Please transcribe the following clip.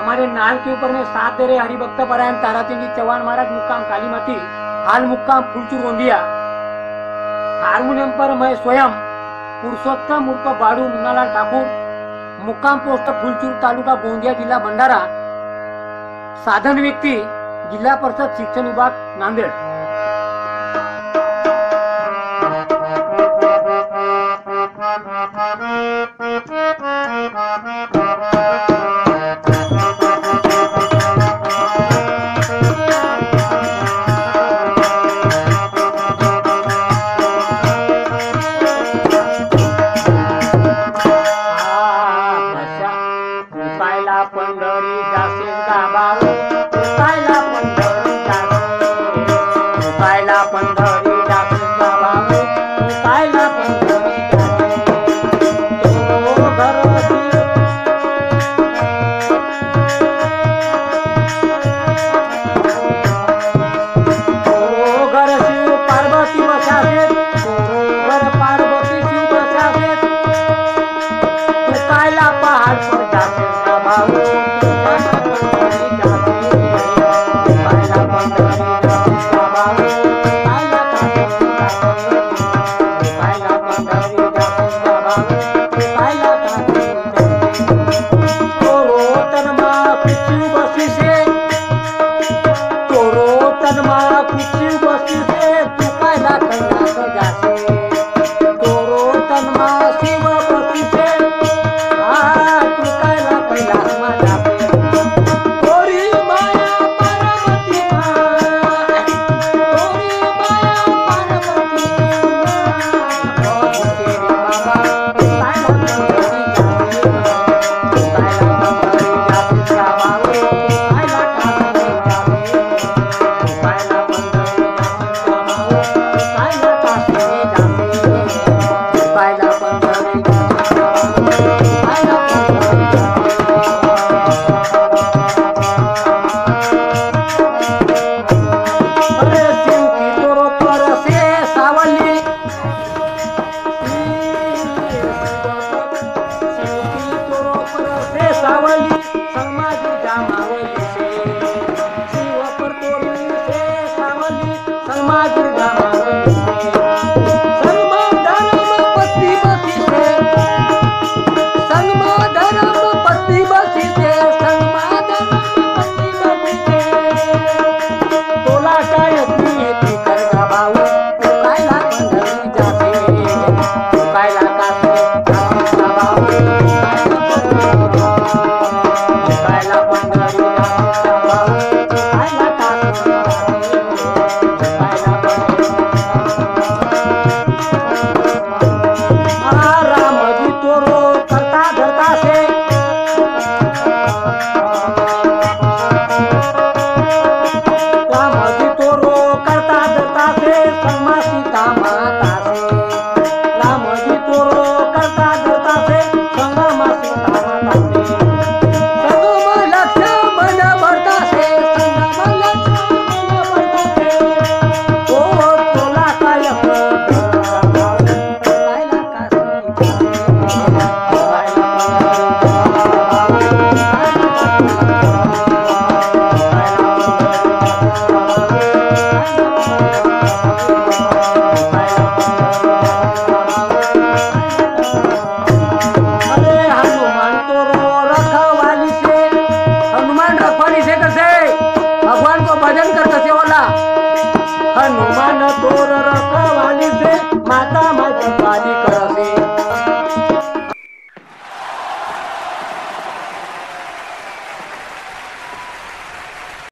हमारे नाल के ऊपर में साथ दे रहे हरिभक्त परायण ताराचंद जी चौहान महाराज मुक्काम कालीमती, हाल मुक्काम फुलचूर गोंदिया। हारमोनियम पर मैं स्वयं पुरुषोत्तम उर्फ बाड़ू मुन्नालाल ठाकुर, मुक्काम पोस्ट फुलचूर तालुका गोंदिया जिल्हा भंडारा। साधन व्यक्ती जिल्हा परिषद शिक्षण विभाग नांदेड। पंढरी जाशील गावावर, उतायला पंढरी जाशील, उतायला पंढरी जाशील गावावर, उतायला पंढरी जाशील। तो घरची तो घर शिव पार्वती बसावे, तो घर पार्वती शिव बसावे, उतायला पहाड़ पर जाशील गावावर। हनुमान तोर रखवाली से